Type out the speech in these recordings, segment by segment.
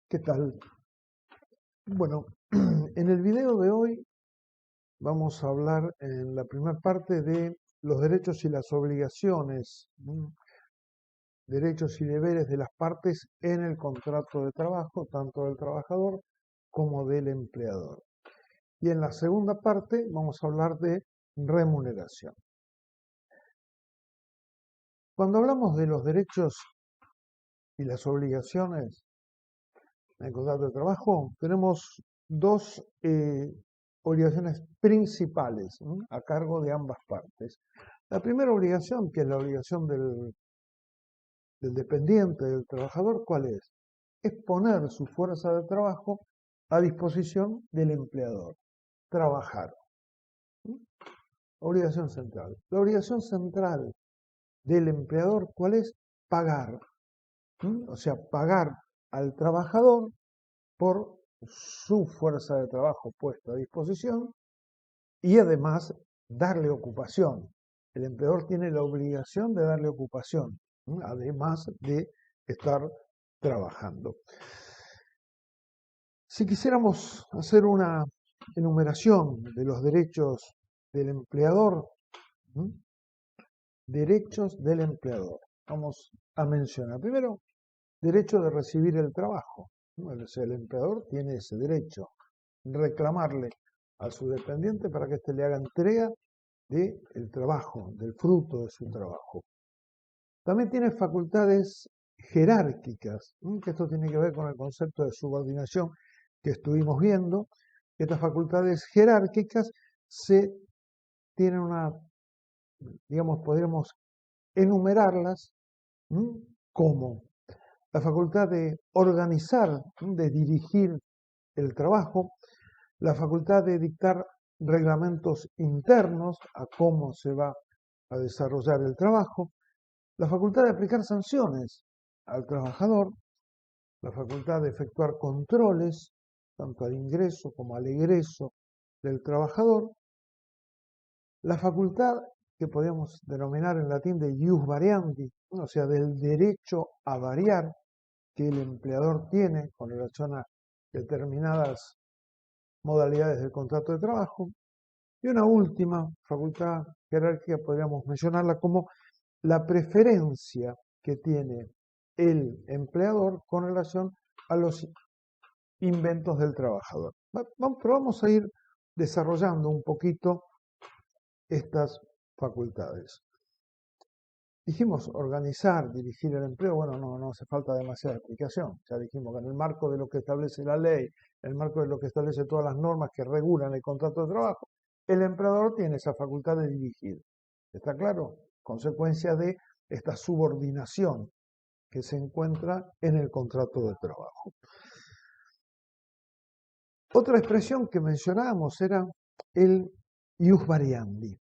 ¿Qué tal? Bueno, en el video de hoy vamos a hablar en la primera parte de los derechos y las obligaciones, derechos y deberes de las partes en el contrato de trabajo, tanto del trabajador como del empleador. Y en la segunda parte vamos a hablar de remuneración. Cuando hablamos de los derechos y las obligaciones en el contrato de trabajo, tenemos dos obligaciones principales a cargo de ambas partes. La primera obligación, que es la obligación del dependiente, del trabajador, ¿cuál es? Es poner su fuerza de trabajo a disposición del empleador, trabajar. ¿Sí? Obligación central. La obligación central del empleador, ¿cuál es? Pagar. O sea, pagar al trabajador por su fuerza de trabajo puesta a disposición y además darle ocupación. El empleador tiene la obligación de darle ocupación, además de estar trabajando. Si quisiéramos hacer una enumeración de los derechos del empleador, derechos del empleador, vamos a mencionar primero derecho de recibir el trabajo. O sea, el empleador tiene ese derecho, reclamarle a su dependiente para que éste le haga entrega del trabajo, del fruto de su trabajo. También tiene facultades jerárquicas, que esto tiene que ver con el concepto de subordinación que estuvimos viendo. Estas facultades jerárquicas se tienen digamos, podríamos enumerarlas como la facultad de organizar, de dirigir el trabajo, la facultad de dictar reglamentos internos a cómo se va a desarrollar el trabajo, la facultad de aplicar sanciones al trabajador, la facultad de efectuar controles, tanto al ingreso como al egreso del trabajador, la facultad que podríamos denominar en latín de ius variandi, o sea, del derecho a variar que el empleador tiene con relación a determinadas modalidades del contrato de trabajo. Y una última facultad jerárquica podríamos mencionarla como la preferencia que tiene el empleador con relación a los inventos del trabajador. Pero vamos a ir desarrollando un poquito estas facultades. Dijimos organizar, dirigir el empleo, bueno, no hace falta demasiada explicación. Ya dijimos que en el marco de lo que establece la ley, en el marco de lo que establece todas las normas que regulan el contrato de trabajo, el empleador tiene esa facultad de dirigir. ¿Está claro? Consecuencia de esta subordinación que se encuentra en el contrato de trabajo. Otra expresión que mencionábamos era el ius variandi.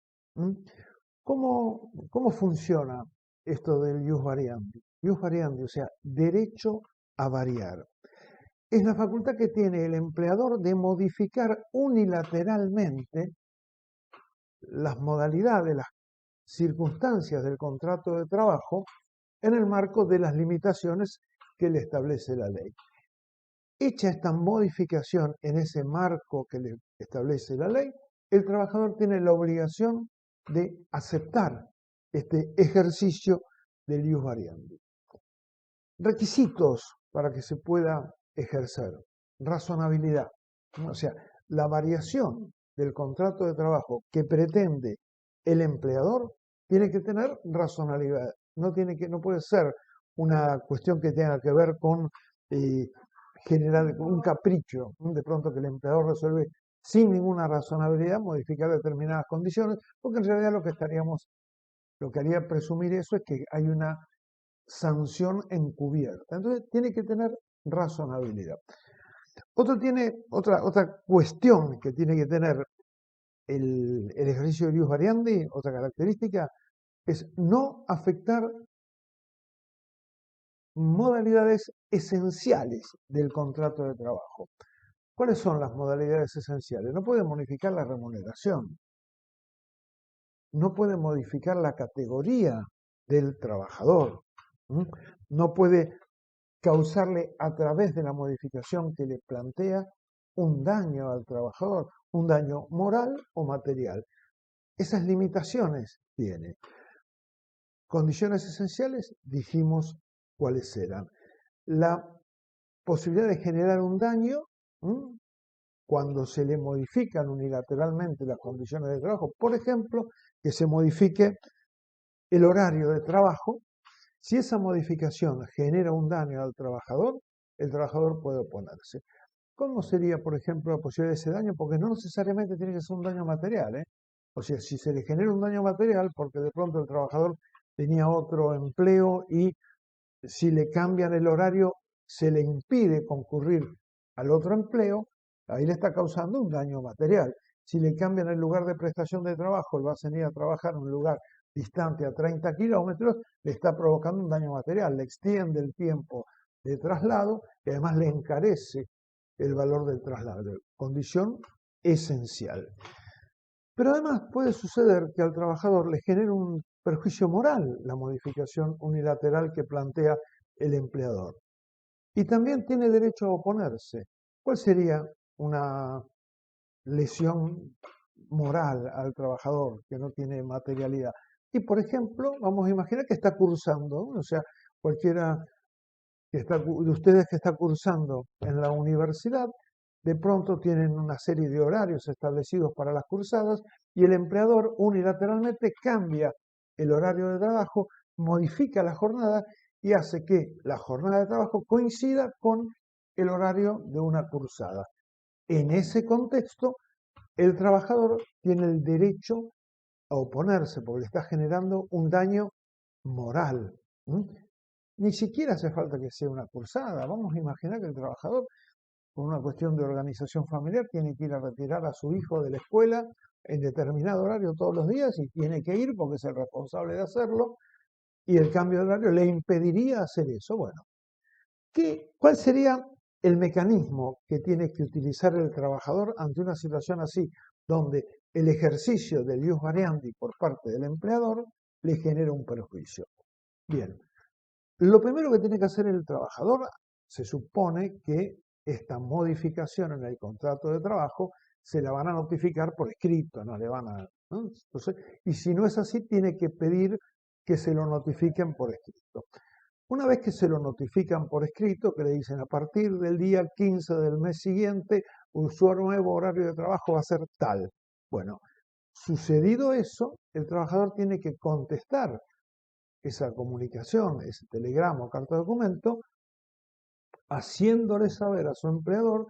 ¿Cómo funciona esto del ius variandi? Ius variandi, o sea, derecho a variar. Es la facultad que tiene el empleador de modificar unilateralmente las modalidades, las circunstancias del contrato de trabajo en el marco de las limitaciones que le establece la ley. Hecha esta modificación en ese marco que le establece la ley, el trabajador tiene la obligación de aceptar este ejercicio del ius variandi. Requisitos para que se pueda ejercer. Razonabilidad. O sea, la variación del contrato de trabajo que pretende el empleador tiene que tener razonabilidad. No puede ser una cuestión que tenga que ver con generar un capricho, de pronto que el empleador resuelve sin ninguna razonabilidad modificar determinadas condiciones, porque en realidad lo que haría presumir eso es que hay una sanción encubierta. Entonces tiene que tener razonabilidad. Otra cuestión que tiene que tener el ejercicio de ius variandi, otra característica, es no afectar modalidades esenciales del contrato de trabajo. ¿Cuáles son las modalidades esenciales? No puede modificar la remuneración, no puede modificar la categoría del trabajador, no puede causarle a través de la modificación que le plantea un daño al trabajador, un daño moral o material. Esas limitaciones tiene. Condiciones esenciales, dijimos cuáles eran. La posibilidad de generar un daño cuando se le modifican unilateralmente las condiciones de trabajo, por ejemplo, que se modifique el horario de trabajo. Si esa modificación genera un daño al trabajador, el trabajador puede oponerse. ¿Cómo sería, por ejemplo, la posibilidad de ese daño? Porque no necesariamente tiene que ser un daño material, ¿eh? O sea, si se le genera un daño material, porque de pronto el trabajador tenía otro empleo y si le cambian el horario, se le impide concurrir al otro empleo, ahí le está causando un daño material. Si le cambian el lugar de prestación de trabajo, él va a venir a trabajar en un lugar distante a 30 kilómetros, le está provocando un daño material, le extiende el tiempo de traslado y además le encarece el valor del traslado, condición esencial. Pero además puede suceder que al trabajador le genere un perjuicio moral la modificación unilateral que plantea el empleador. Y también tiene derecho a oponerse. ¿Cuál sería una lesión moral al trabajador que no tiene materialidad? Y por ejemplo, vamos a imaginar que está cursando, o sea, cualquiera de ustedes que está cursando en la universidad, de pronto tienen una serie de horarios establecidos para las cursadas y el empleador unilateralmente cambia el horario de trabajo, modifica la jornada y hace que la jornada de trabajo coincida con el horario de una cursada. En ese contexto, el trabajador tiene el derecho a oponerse porque le está generando un daño moral. Ni siquiera hace falta que sea una cursada. Vamos a imaginar que el trabajador, por una cuestión de organización familiar, tiene que ir a retirar a su hijo de la escuela en determinado horario todos los días y tiene que ir porque es el responsable de hacerlo y el cambio de horario le impediría hacer eso. Bueno, ¿cuál sería el mecanismo que tiene que utilizar el trabajador ante una situación así, donde el ejercicio del ius variandi por parte del empleador le genera un perjuicio? Bien, lo primero que tiene que hacer el trabajador, se supone que esta modificación en el contrato de trabajo se la van a notificar por escrito, no le van a... ¿no? Entonces, y si no es así, tiene que pedir que se lo notifiquen por escrito. Una vez que se lo notifican por escrito, que le dicen a partir del día 15 del mes siguiente, su nuevo horario de trabajo va a ser tal. Bueno, sucedido eso, el trabajador tiene que contestar esa comunicación, ese telegrama o carta de documento, haciéndole saber a su empleador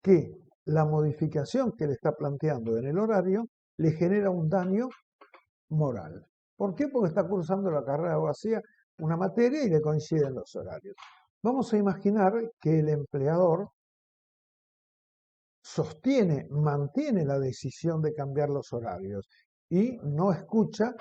que la modificación que le está planteando en el horario le genera un daño moral. ¿Por qué? Porque está cursando la carrera de abogacía una materia y le coinciden los horarios. Vamos a imaginar que el empleador mantiene la decisión de cambiar los horarios y no escucha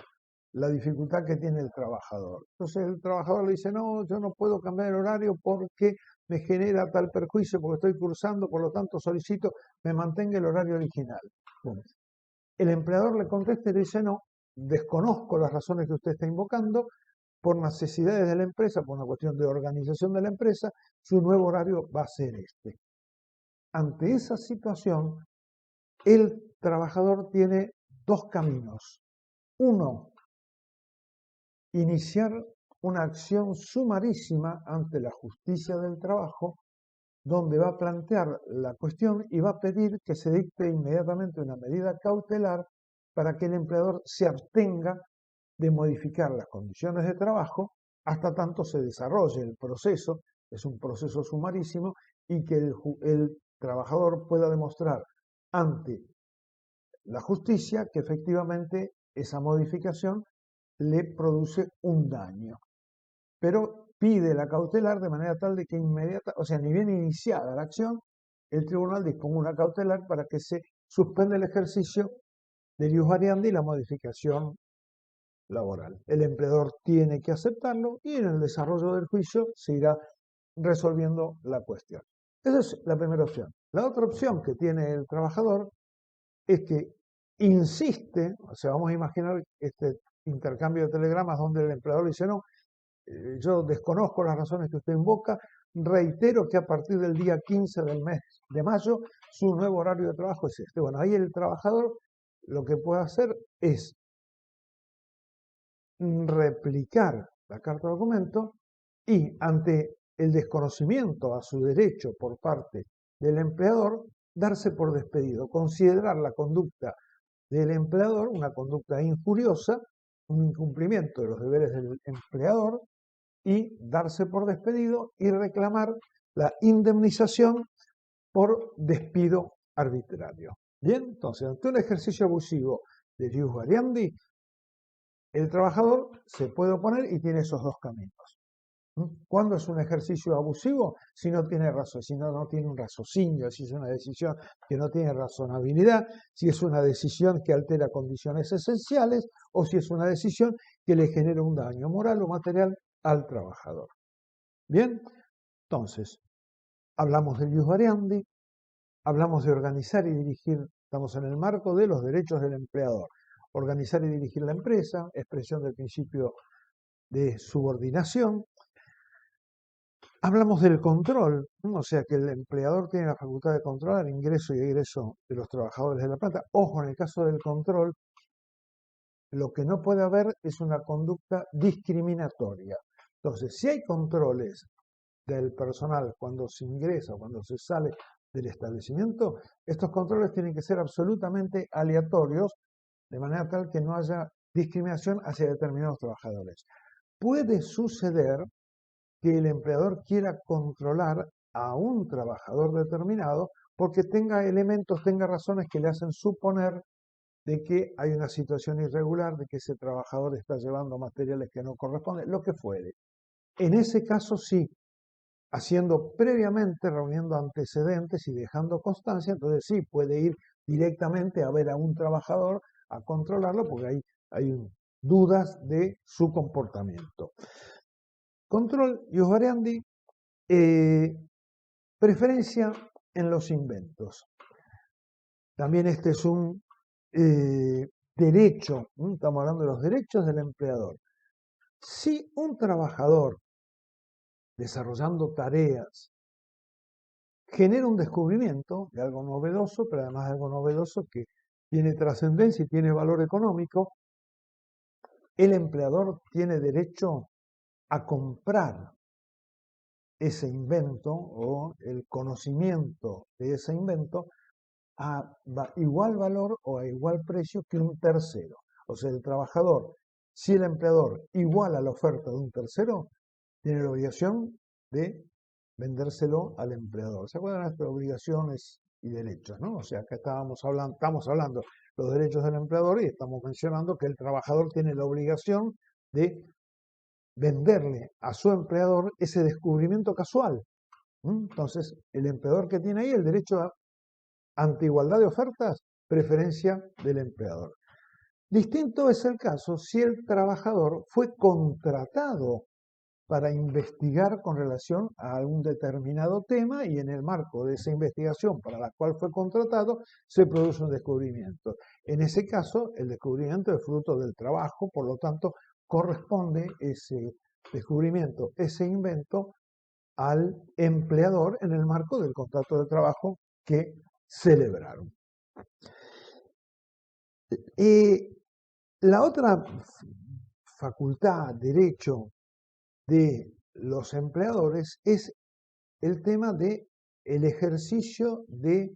la dificultad que tiene el trabajador. Entonces el trabajador le dice, no, yo no puedo cambiar el horario porque me genera tal perjuicio, porque estoy cursando, por lo tanto solicito me mantenga el horario original. Bueno, el empleador le contesta y le dice, no, desconozco las razones que usted está invocando, por necesidades de la empresa, por una cuestión de organización de la empresa, su nuevo horario va a ser este. Ante esa situación, el trabajador tiene dos caminos. Uno, iniciar una acción sumarísima ante la justicia del trabajo, donde va a plantear la cuestión y va a pedir que se dicte inmediatamente una medida cautelar para que el empleador se abstenga de modificar las condiciones de trabajo hasta tanto se desarrolle el proceso, es un proceso sumarísimo, y que el trabajador pueda demostrar ante la justicia que efectivamente esa modificación le produce un daño. Pero pide la cautelar de manera tal de que o sea, ni bien iniciada la acción, el tribunal disponga una cautelar para que se suspenda el ejercicio del ius variandi y la modificación laboral. El empleador tiene que aceptarlo y en el desarrollo del juicio se irá resolviendo la cuestión. Esa es la primera opción. La otra opción que tiene el trabajador es que insiste, o sea, vamos a imaginar este intercambio de telegramas donde el empleador dice, no, yo desconozco las razones que usted invoca, reitero que a partir del día 15 del mes de mayo su nuevo horario de trabajo es este. Bueno, ahí el trabajador lo que puede hacer es replicar la carta de documento y ante el desconocimiento a su derecho por parte del empleador, darse por despedido, considerar la conducta del empleador una conducta injuriosa, un incumplimiento de los deberes del empleador y darse por despedido y reclamar la indemnización por despido arbitrario. Bien, entonces, ante un ejercicio abusivo de ius variandi, el trabajador se puede oponer y tiene esos dos caminos. ¿Cuándo es un ejercicio abusivo? Si no tiene razón, si no tiene un raciocinio, si es una decisión que no tiene razonabilidad, si es una decisión que altera condiciones esenciales o si es una decisión que le genera un daño moral o material al trabajador. Bien, entonces, hablamos del ius variandi, hablamos de organizar y dirigir, estamos en el marco de los derechos del empleador. Organizar y dirigir la empresa, expresión del principio de subordinación. Hablamos del control, o sea que el empleador tiene la facultad de controlar el ingreso y egreso de los trabajadores de la planta. Ojo, en el caso del control, lo que no puede haber es una conducta discriminatoria. Entonces, si hay controles del personal cuando se ingresa o cuando se sale del establecimiento, estos controles tienen que ser absolutamente aleatorios, de manera tal que no haya discriminación hacia determinados trabajadores. Puede suceder que el empleador quiera controlar a un trabajador determinado porque tenga elementos, tenga razones que le hacen suponer de que hay una situación irregular, de que ese trabajador está llevando materiales que no corresponden, lo que fuere. En ese caso sí, haciendo previamente, reuniendo antecedentes y dejando constancia, entonces sí puede ir directamente a ver a un trabajador, a controlarlo, porque hay dudas de su comportamiento. Control ius variandi, preferencia en los inventos. También este es un derecho, estamos hablando de los derechos del empleador. Si un trabajador desarrollando tareas genera un descubrimiento de algo novedoso, pero además de algo novedoso que tiene trascendencia y tiene valor económico, el empleador tiene derecho a comprar ese invento o el conocimiento de ese invento a igual valor o a igual precio que un tercero. O sea, el trabajador, si el empleador iguala la oferta de un tercero, tiene la obligación de vendérselo al empleador. ¿Se acuerdan de estas obligaciones y derechos, no? O sea, acá estamos hablando los derechos del empleador y estamos mencionando que el trabajador tiene la obligación de venderle a su empleador ese descubrimiento casual. Entonces, el empleador que tiene ahí el derecho ante igualdad de ofertas, preferencia del empleador. Distinto es el caso si el trabajador fue contratado para investigar con relación a algún determinado tema y en el marco de esa investigación para la cual fue contratado se produce un descubrimiento. En ese caso, el descubrimiento es fruto del trabajo, por lo tanto, corresponde ese descubrimiento, ese invento al empleador en el marco del contrato de trabajo que celebraron. La otra facultad, derecho de los empleadores es el tema de el ejercicio de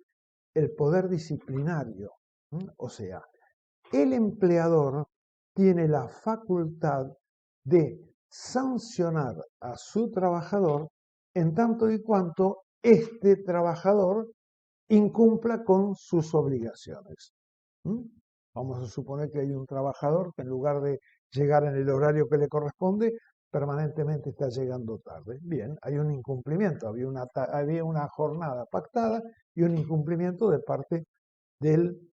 el poder disciplinario. O sea, el empleador tiene la facultad de sancionar a su trabajador en tanto y cuanto este trabajador incumpla con sus obligaciones. Vamos a suponer que hay un trabajador que en lugar de llegar en el horario que le corresponde, permanentemente está llegando tarde. Bien, hay un incumplimiento, había una jornada pactada y un incumplimiento de parte del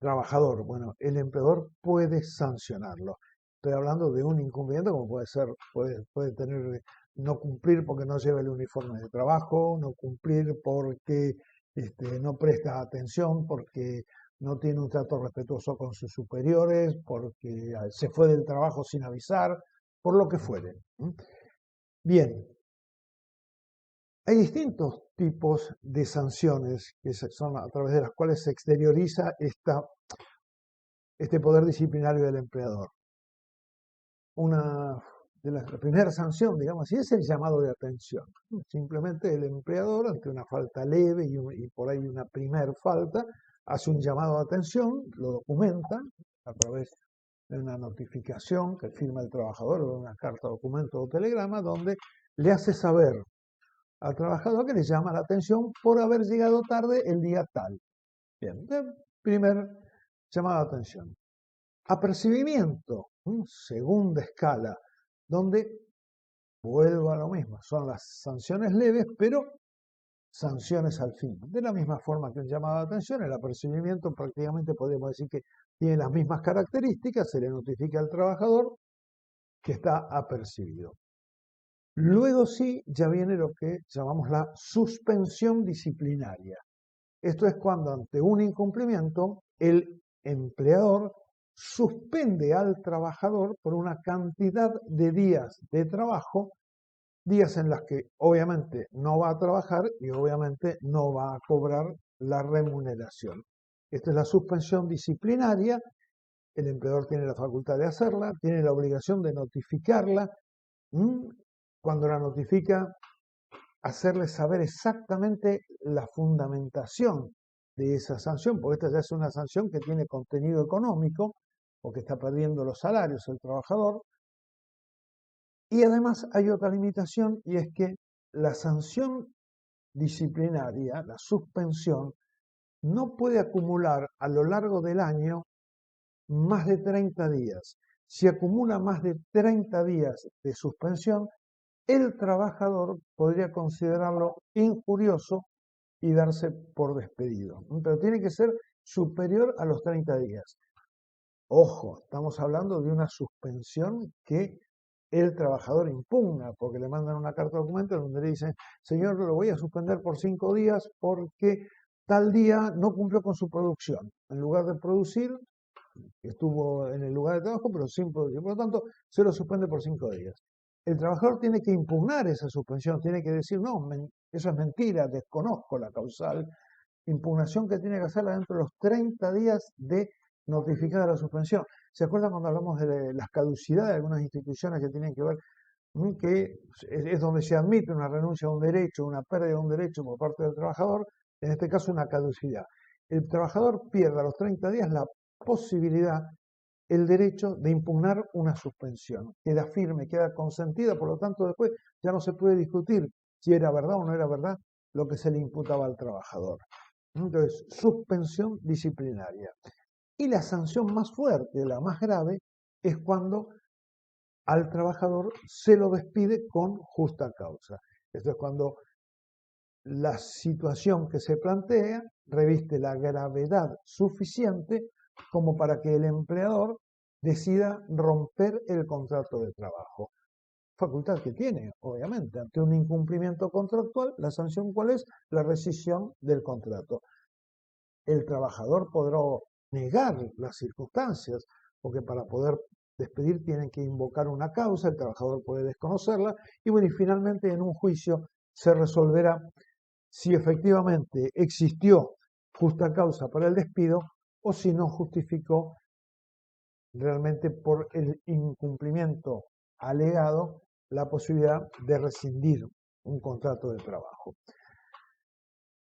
trabajador. Bueno, el empleador puede sancionarlo. Estoy hablando de un incumplimiento como puede tener no cumplir porque no lleva el uniforme de trabajo, no cumplir porque no presta atención, porque no tiene un trato respetuoso con sus superiores, porque se fue del trabajo sin avisar, por lo que fuere. Bien, hay distintos tipos de sanciones que son a través de las cuales se exterioriza este poder disciplinario del empleador. La primera sanción, digamos así, es el llamado de atención. Simplemente el empleador, ante una falta leve y por ahí una primer falta, hace un llamado de atención, lo documenta a través de una notificación que firma el trabajador o de una carta, documento o telegrama, donde le hace saber al trabajador que le llama la atención por haber llegado tarde el día tal. Bien, primer llamado de atención. Apercibimiento, segunda escala, donde vuelvo a lo mismo, son las sanciones leves, pero sanciones al fin. De la misma forma que un llamado de atención, el apercibimiento prácticamente podemos decir que tiene las mismas características, se le notifica al trabajador que está apercibido. Luego sí, ya viene lo que llamamos la suspensión disciplinaria. Esto es cuando ante un incumplimiento el empleador suspende al trabajador por una cantidad de días de trabajo, días en los que obviamente no va a trabajar y obviamente no va a cobrar la remuneración. Esta es la suspensión disciplinaria, el empleador tiene la facultad de hacerla, tiene la obligación de notificarla. Cuando la notifica, hacerle saber exactamente la fundamentación de esa sanción, porque esta ya es una sanción que tiene contenido económico, o que está perdiendo los salarios el trabajador. Y además hay otra limitación, y es que la sanción disciplinaria, la suspensión, no puede acumular a lo largo del año más de 30 días. Si acumula más de 30 días de suspensión, el trabajador podría considerarlo injurioso y darse por despedido. Pero tiene que ser superior a los 30 días. Ojo, estamos hablando de una suspensión que el trabajador impugna, porque le mandan una carta de documento donde le dicen, señor, lo voy a suspender por 5 días porque tal día no cumplió con su producción. En lugar de producir, estuvo en el lugar de trabajo, pero sin producir. Por lo tanto, se lo suspende por 5 días. El trabajador tiene que impugnar esa suspensión, tiene que decir, no, eso es mentira, desconozco la causal. Impugnación que tiene que hacerla dentro de los 30 días de notificada la suspensión. ¿Se acuerdan cuando hablamos de las caducidades de algunas instituciones que tienen que ver, que es donde se admite una renuncia a un derecho, una pérdida de un derecho por parte del trabajador, en este caso una caducidad? El trabajador pierde a los 30 días la posibilidad, el derecho de impugnar una suspensión. Queda firme, queda consentida, por lo tanto después ya no se puede discutir si era verdad o no era verdad lo que se le imputaba al trabajador. Entonces, suspensión disciplinaria. Y la sanción más fuerte, la más grave, es cuando al trabajador se lo despide con justa causa. Esto es cuando la situación que se plantea reviste la gravedad suficiente como para que el empleador decida romper el contrato de trabajo. Facultad que tiene, obviamente, ante un incumplimiento contractual, la sanción ¿cuál es? La rescisión del contrato. El trabajador podrá negar las circunstancias, porque para poder despedir tienen que invocar una causa, el trabajador puede desconocerla, y bueno, y finalmente en un juicio se resolverá si efectivamente existió justa causa para el despido o si no justificó realmente por el incumplimiento alegado la posibilidad de rescindir un contrato de trabajo.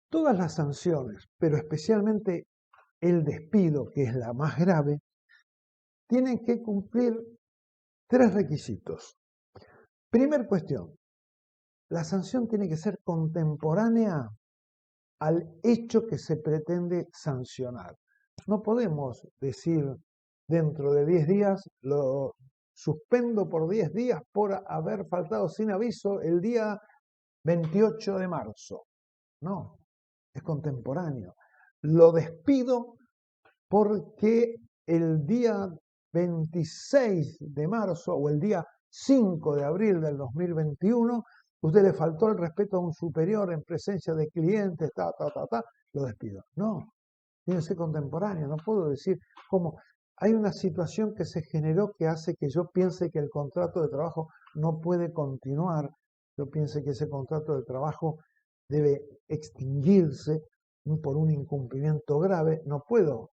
Todas las sanciones, pero especialmente el despido, que es la más grave, tienen que cumplir 3 requisitos. Primer cuestión, la sanción tiene que ser contemporánea al hecho que se pretende sancionar. No podemos decir dentro de 10 días lo suspendo por 10 días por haber faltado sin aviso el día 28 de marzo. No, es contemporáneo. Lo despido porque el día 26 de marzo o el día 5 de abril del 2021 usted le faltó el respeto a un superior en presencia de clientes, lo despido. No, tiene que ser contemporáneo. No puedo decir cómo hay una situación que se generó que hace que yo piense que el contrato de trabajo no puede continuar, yo piense que ese contrato de trabajo debe extinguirse por un incumplimiento grave, no puedo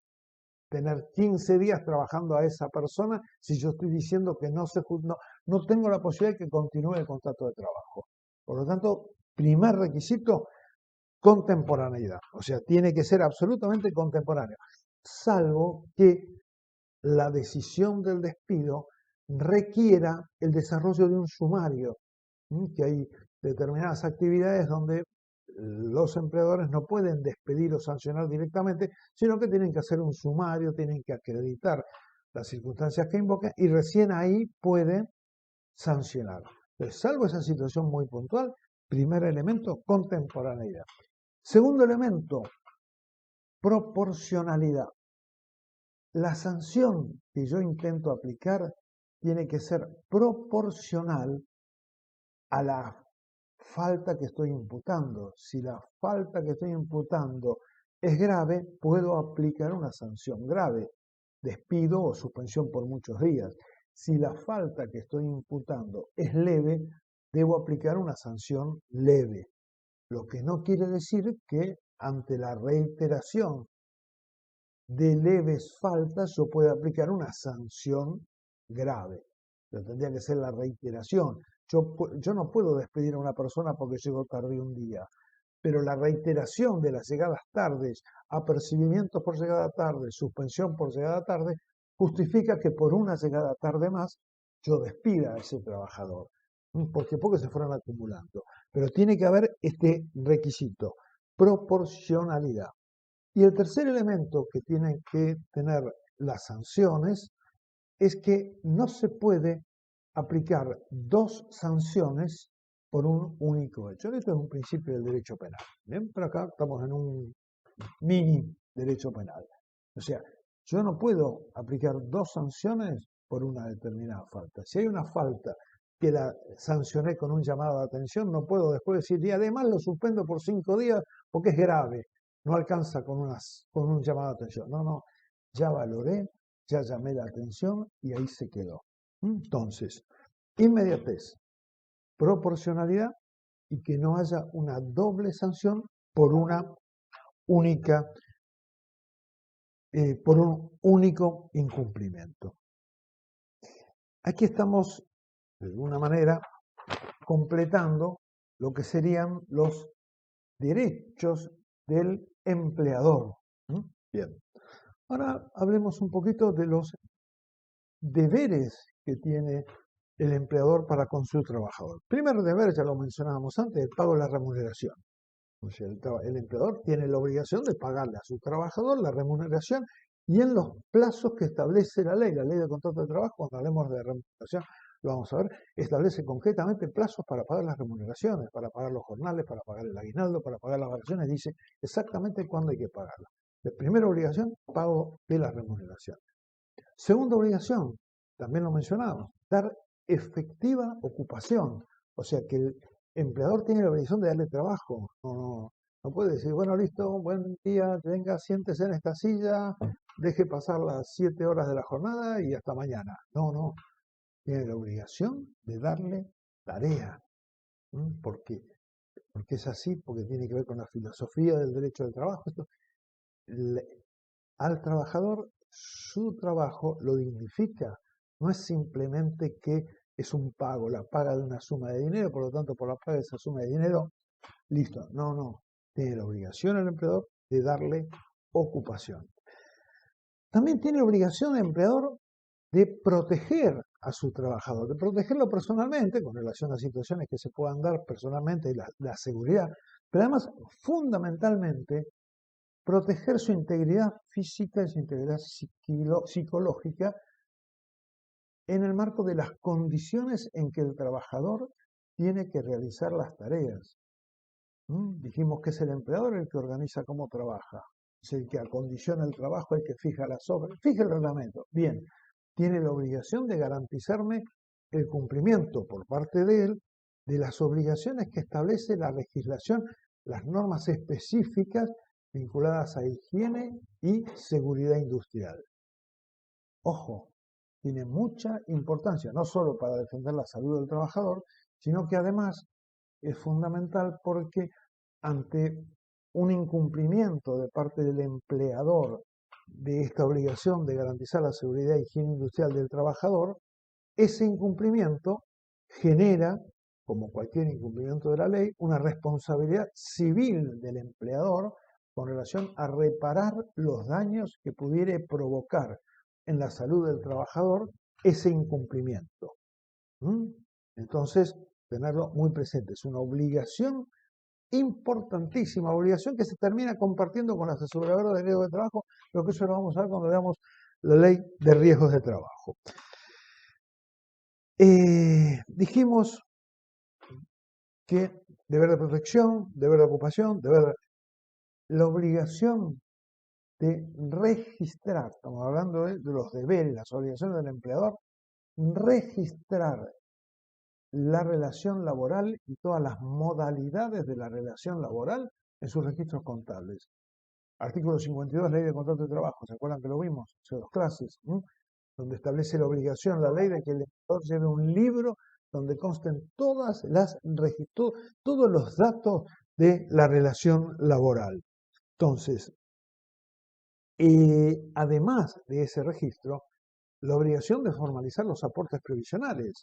tener 15 días trabajando a esa persona si yo estoy diciendo que no tengo la posibilidad de que continúe el contrato de trabajo. Por lo tanto, primer requisito, contemporaneidad. O sea, tiene que ser absolutamente contemporáneo, salvo que la decisión del despido requiera el desarrollo de un sumario, que hay determinadas actividades donde los empleadores no pueden despedir o sancionar directamente, sino que tienen que hacer un sumario, tienen que acreditar las circunstancias que invoquen y recién ahí pueden sancionar. Entonces, salvo esa situación muy puntual, primer elemento, contemporaneidad. Segundo elemento, proporcionalidad. La sanción que yo intento aplicar tiene que ser proporcional a la falta que estoy imputando. Si la falta que estoy imputando es grave, puedo aplicar una sanción grave, despido o suspensión por muchos días. Si la falta que estoy imputando es leve, debo aplicar una sanción leve. Lo que no quiere decir que ante la reiteración de leves faltas yo pueda aplicar una sanción grave. Pero tendría que ser la reiteración. Yo no puedo despedir a una persona porque llegó tarde un día, pero la reiteración de las llegadas tardes, apercibimientos por llegada tarde, suspensión por llegada tarde, justifica que por una llegada tarde más yo despida a ese trabajador. Porque se fueron acumulando. Pero tiene que haber este requisito, proporcionalidad. Y el tercer elemento que tienen que tener las sanciones es que no se puede aplicar dos sanciones por un único hecho. Esto es un principio del derecho penal. Bien, pero acá estamos en un mini derecho penal. O sea, yo no puedo aplicar dos sanciones por una determinada falta. Si hay una falta que la sancioné con un llamado de atención, no puedo después decir, y además lo suspendo por 5 días porque es grave. No alcanza con un llamado de atención. No, no, ya valoré, ya llamé la atención y ahí se quedó. Entonces, inmediatez, proporcionalidad y que no haya una doble sanción por una única, por un único incumplimiento. Aquí estamos, de alguna manera, completando lo que serían los derechos del empleador. Bien. Ahora hablemos un poquito de los deberes que tiene el empleador para con su trabajador. Primer deber, ya lo mencionábamos antes, el pago de la remuneración. O sea, el empleador tiene la obligación de pagarle a su trabajador la remuneración y en los plazos que establece la ley de contrato de trabajo, cuando hablemos de remuneración, lo vamos a ver, establece concretamente plazos para pagar las remuneraciones, para pagar los jornales, para pagar el aguinaldo, para pagar las vacaciones, dice exactamente cuándo hay que pagarla. La primera obligación, pago de la remuneración. Segunda obligación, también lo mencionábamos, dar efectiva ocupación. O sea que el empleador tiene la obligación de darle trabajo. No puede decir, bueno, listo, buen día, venga, siéntese en esta silla, deje pasar las 7 horas de la jornada y hasta mañana. No, tiene la obligación de darle tarea. Porque es así, porque tiene que ver con la filosofía del derecho del trabajo. Al trabajador su trabajo lo dignifica, no es simplemente que es un pago, la paga de una suma de dinero, por lo tanto por la paga de esa suma de dinero, listo, no, tiene la obligación el empleador de darle ocupación. También tiene la obligación el empleador de proteger a su trabajador, de protegerlo personalmente con relación a situaciones que se puedan dar personalmente y la seguridad, pero además fundamentalmente proteger su integridad física y su integridad psicológica en el marco de las condiciones en que el trabajador tiene que realizar las tareas. Dijimos que es el empleador el que organiza cómo trabaja, es el que acondiciona el trabajo, el que fija las obras, fija el reglamento. Bien, tiene la obligación de garantizarme el cumplimiento por parte de él de las obligaciones que establece la legislación, las normas específicas vinculadas a higiene y seguridad industrial. ojo, tiene mucha importancia, no solo para defender la salud del trabajador, sino que además es fundamental porque ante un incumplimiento de parte del empleador de esta obligación de garantizar la seguridad e higiene industrial del trabajador, ese incumplimiento genera, como cualquier incumplimiento de la ley, una responsabilidad civil del empleador con relación a reparar los daños que pudiera provocar en la salud del trabajador ese incumplimiento. ¿Mm? Entonces, tenerlo muy presente. Es una obligación importantísima, obligación que se termina compartiendo con las aseguradoras de riesgos de trabajo, pero que eso lo vamos a ver cuando veamos la ley de riesgos de trabajo. Dijimos que deber de protección, deber de ocupación, la obligación de registrar, estamos hablando de los deberes, las obligaciones del empleador, registrar la relación laboral y todas las modalidades de la relación laboral en sus registros contables. Artículo 52, Ley de Contrato de Trabajo, ¿se acuerdan que lo vimos hace dos clases? Donde establece la obligación, la ley, de que el empleador lleve un libro donde consten todos los datos de la relación laboral. Entonces, además de ese registro, la obligación de formalizar los aportes previsionales.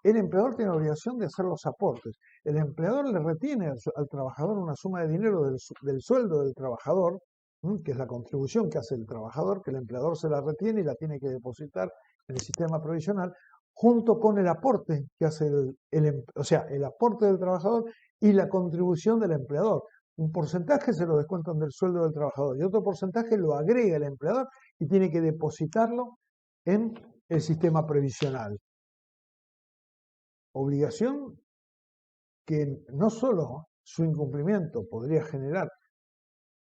El empleador tiene la obligación de hacer los aportes. El empleador le retiene al trabajador una suma de dinero del sueldo del trabajador, que es la contribución que hace el trabajador, que el empleador se la retiene y la tiene que depositar en el sistema provisional, junto con el aporte que hace o sea, el aporte del trabajador y la contribución del empleador. Un porcentaje se lo descuentan del sueldo del trabajador y otro porcentaje lo agrega el empleador y tiene que depositarlo en el sistema previsional. Obligación que no solo su incumplimiento podría generar,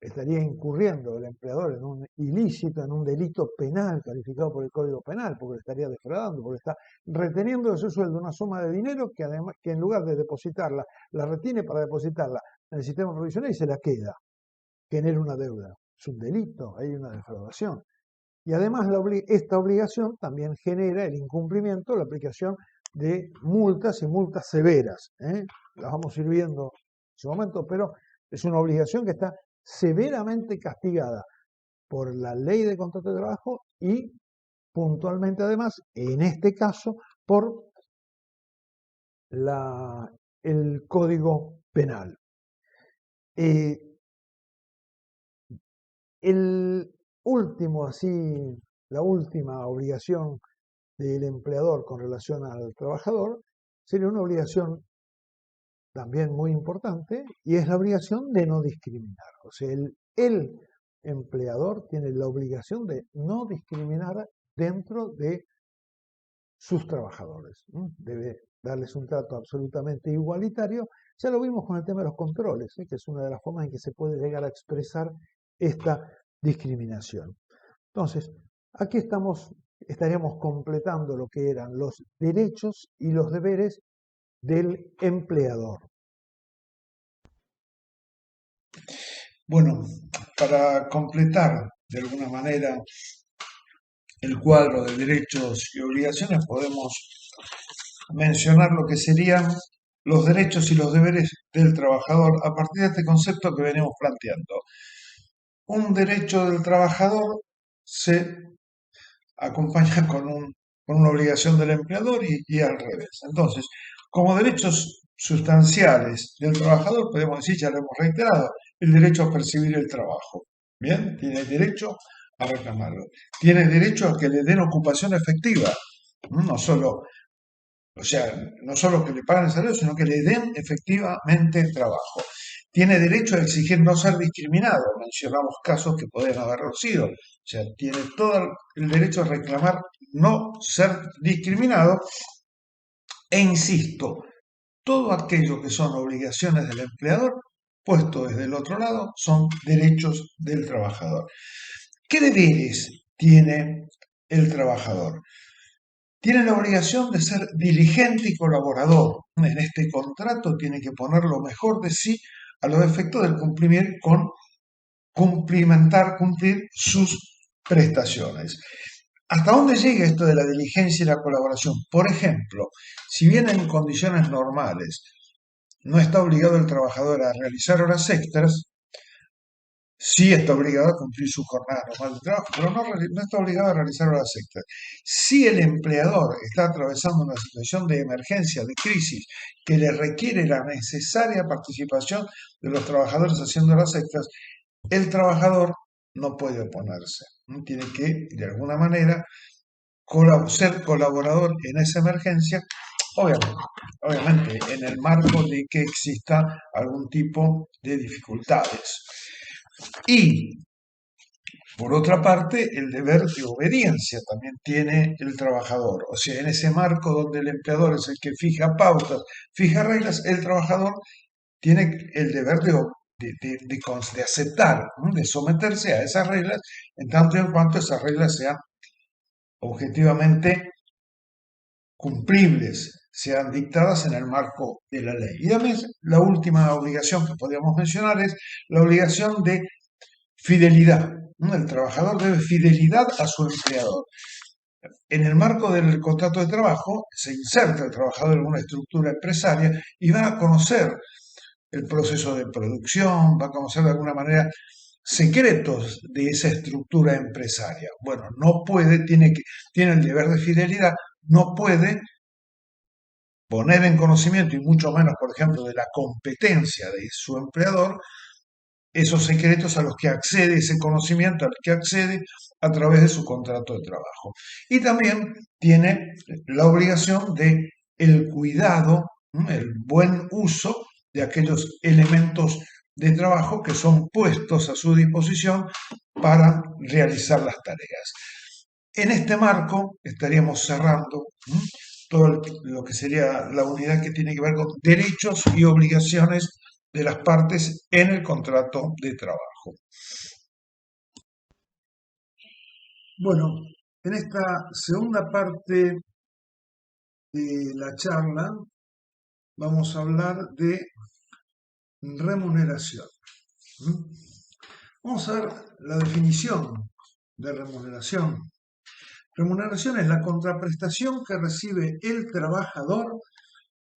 estaría incurriendo el empleador en un ilícito, en un delito penal calificado por el Código Penal, porque le estaría defraudando, porque está reteniendo de su sueldo una suma de dinero que además que en lugar de depositarla, la retiene para depositarla en el sistema provisional y se la queda, genera una deuda. Es un delito, hay una defraudación. Y además esta obligación también genera el incumplimiento, la aplicación de multas y multas severas. Las vamos a ir viendo en su momento, pero es una obligación que está severamente castigada por la ley de contrato de trabajo y puntualmente además, en este caso, por el Código Penal. La última obligación del empleador con relación al trabajador sería una obligación también muy importante y es la obligación de no discriminar. O sea, el empleador tiene la obligación de no discriminar dentro de sus trabajadores. Debe darles un trato absolutamente igualitario. Ya lo vimos con el tema de los controles, que es una de las formas en que se puede llegar a expresar esta discriminación. Entonces, aquí estaríamos completando lo que eran los derechos y los deberes del empleador. Bueno, para completar de alguna manera el cuadro de derechos y obligaciones, podemos mencionar lo que serían los derechos y los deberes del trabajador a partir de este concepto que venimos planteando. Un derecho del trabajador se acompaña con una obligación del empleador y al revés. Entonces, como derechos sustanciales del trabajador, podemos decir, ya lo hemos reiterado, el derecho a percibir el trabajo. Bien, tiene derecho a reclamarlo. Tiene derecho a que le den ocupación efectiva, no solo, o sea, no solo que le paguen el salario, sino que le den efectivamente trabajo. Tiene derecho a exigir no ser discriminado. Mencionamos casos que pueden haberlo sido. O sea, tiene todo el derecho a reclamar no ser discriminado. E insisto, todo aquello que son obligaciones del empleador, puesto desde el otro lado, son derechos del trabajador. ¿Qué deberes tiene el trabajador? Tiene la obligación de ser diligente y colaborador. En este contrato tiene que poner lo mejor de sí a los efectos del cumplir sus prestaciones. ¿Hasta dónde llega esto de la diligencia y la colaboración? Por ejemplo, si bien en condiciones normales no está obligado el trabajador a realizar horas extras, sí está obligado a cumplir su jornada normal de trabajo, pero no está obligado a realizar horas extras. Si el empleador está atravesando una situación de emergencia, de crisis, que le requiere la necesaria participación de los trabajadores haciendo horas extras, el trabajador no puede oponerse. ¿No? Tiene que, de alguna manera, ser colaborador en esa emergencia, obviamente, obviamente en el marco de que exista algún tipo de dificultades. Y, por otra parte, el deber de obediencia también tiene el trabajador. O sea, en ese marco donde el empleador es el que fija pautas, fija reglas, el trabajador tiene el deber de aceptar, ¿no? De someterse a esas reglas, en tanto y en cuanto esas reglas sean objetivamente cumplibles, sean dictadas en el marco de la ley. Y también la última obligación que podríamos mencionar es la obligación de fidelidad. ¿No? El trabajador debe fidelidad a su empleador. En el marco del contrato de trabajo se inserta el trabajador en una estructura empresaria y va a conocer el proceso de producción, va a conocer de alguna manera secretos de esa estructura empresaria. Bueno, no puede, tiene el deber de fidelidad, no puede poner en conocimiento, y mucho menos, por ejemplo, de la competencia de su empleador, esos secretos a los que accede, ese conocimiento al que accede a través de su contrato de trabajo. Y también tiene la obligación de el cuidado, el buen uso de aquellos elementos de trabajo que son puestos a su disposición para realizar las tareas. En este marco estaríamos cerrando todo lo que sería la unidad que tiene que ver con derechos y obligaciones de las partes en el contrato de trabajo. Bueno, en esta segunda parte de la charla vamos a hablar de remuneración. Vamos a ver la definición de remuneración. Remuneración es la contraprestación que recibe el trabajador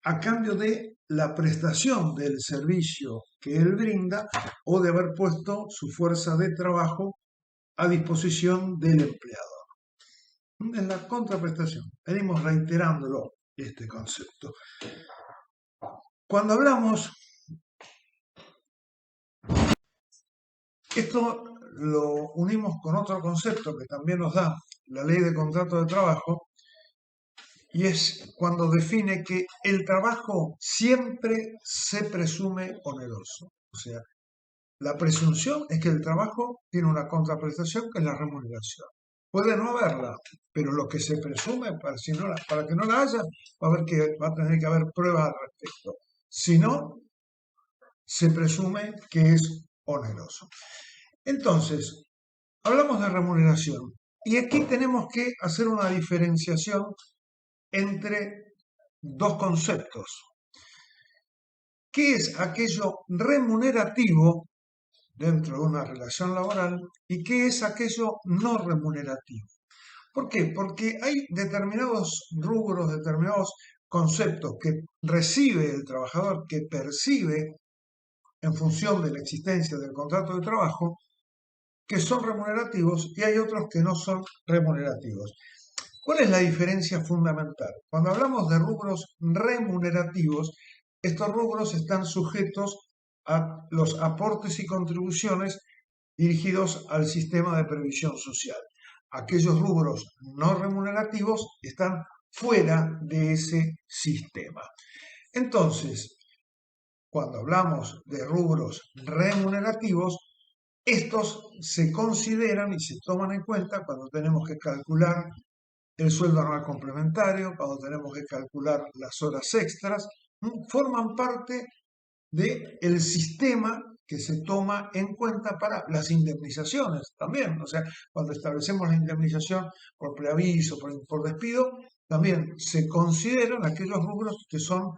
a cambio de la prestación del servicio que él brinda o de haber puesto su fuerza de trabajo a disposición del empleador. Es la contraprestación. Venimos reiterándolo, este concepto. Cuando hablamos, esto lo unimos con otro concepto que también nos da la ley de contrato de trabajo, y es cuando define que el trabajo siempre se presume oneroso. O sea, la presunción es que el trabajo tiene una contraprestación que es la remuneración. Puede no haberla, pero lo que se presume, para que no la haya, va a tener que haber pruebas al respecto. Si no, se presume que es oneroso. Entonces, hablamos de remuneración y aquí tenemos que hacer una diferenciación entre dos conceptos. ¿Qué es aquello remunerativo dentro de una relación laboral y qué es aquello no remunerativo? ¿Por qué? Porque hay determinados rubros, determinados conceptos que recibe el trabajador, que percibe en función de la existencia del contrato de trabajo, que son remunerativos y hay otros que no son remunerativos. ¿Cuál es la diferencia fundamental? Cuando hablamos de rubros remunerativos, estos rubros están sujetos a los aportes y contribuciones dirigidos al sistema de previsión social. Aquellos rubros no remunerativos están fuera de ese sistema. Entonces, cuando hablamos de rubros remunerativos, estos se consideran y se toman en cuenta cuando tenemos que calcular el sueldo anual complementario, cuando tenemos que calcular las horas extras, forman parte del sistema que se toma en cuenta para las indemnizaciones también. O sea, cuando establecemos la indemnización por preaviso, por despido, también se consideran aquellos rubros que son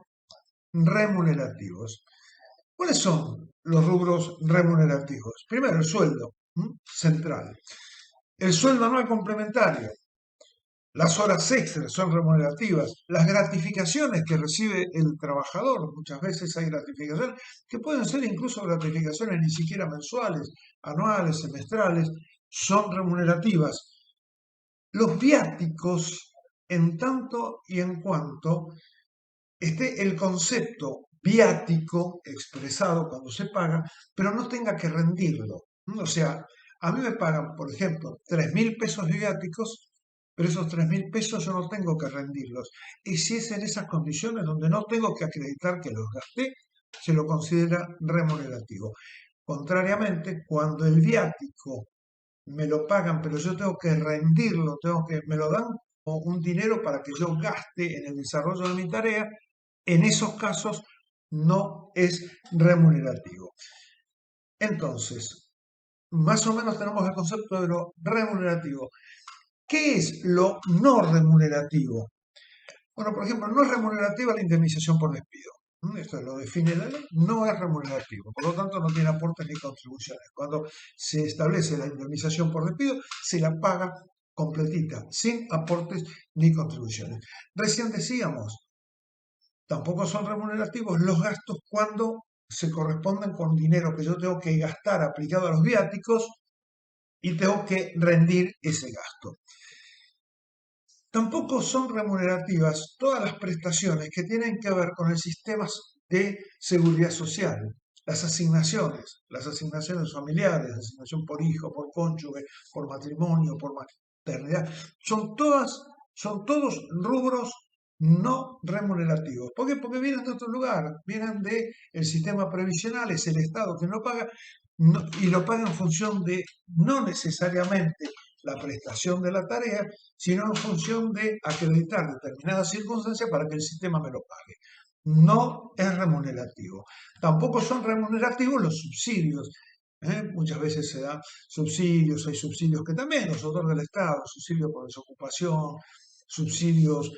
remunerativos. ¿Cuáles son los rubros remunerativos? Primero, el sueldo central. El sueldo anual complementario. Las horas extras son remunerativas, las gratificaciones que recibe el trabajador, muchas veces hay gratificaciones que pueden ser incluso gratificaciones ni siquiera mensuales, anuales, semestrales, son remunerativas. Los viáticos, en tanto y en cuanto esté el concepto viático expresado cuando se paga, pero no tenga que rendirlo. O sea, a mí me pagan, por ejemplo, 3.000 pesos de viáticos, pero esos 3.000 pesos yo no tengo que rendirlos. Y si es en esas condiciones donde no tengo que acreditar que los gasté, se lo considera remunerativo. Contrariamente, cuando el viático me lo pagan, pero yo tengo que rendirlo, me lo dan como un dinero para que yo gaste en el desarrollo de mi tarea, en esos casos no es remunerativo. Entonces, más o menos tenemos el concepto de lo remunerativo. ¿Qué es lo no remunerativo? Bueno, por ejemplo, no es remunerativa la indemnización por despido. Esto lo define la ley, no es remunerativo, por lo tanto no tiene aportes ni contribuciones. Cuando se establece la indemnización por despido, se la paga completita, sin aportes ni contribuciones. Recién decíamos, tampoco son remunerativos los gastos cuando se corresponden con dinero que yo tengo que gastar aplicado a los viáticos y tengo que rendir ese gasto. Tampoco son remunerativas todas las prestaciones que tienen que ver con el sistema de seguridad social, las asignaciones familiares, asignación por hijo, por cónyuge, por matrimonio, por maternidad, son todos rubros no remunerativos. ¿Por qué? Porque vienen de otro lugar, vienen del sistema previsional, es el Estado que lo paga y lo paga en función de no necesariamente la prestación de la tarea, sino en función de acreditar determinadas circunstancias para que el sistema me lo pague. No es remunerativo. Tampoco son remunerativos los subsidios. Muchas veces se dan subsidios, hay subsidios que también los otorga el Estado, subsidios por desocupación, subsidios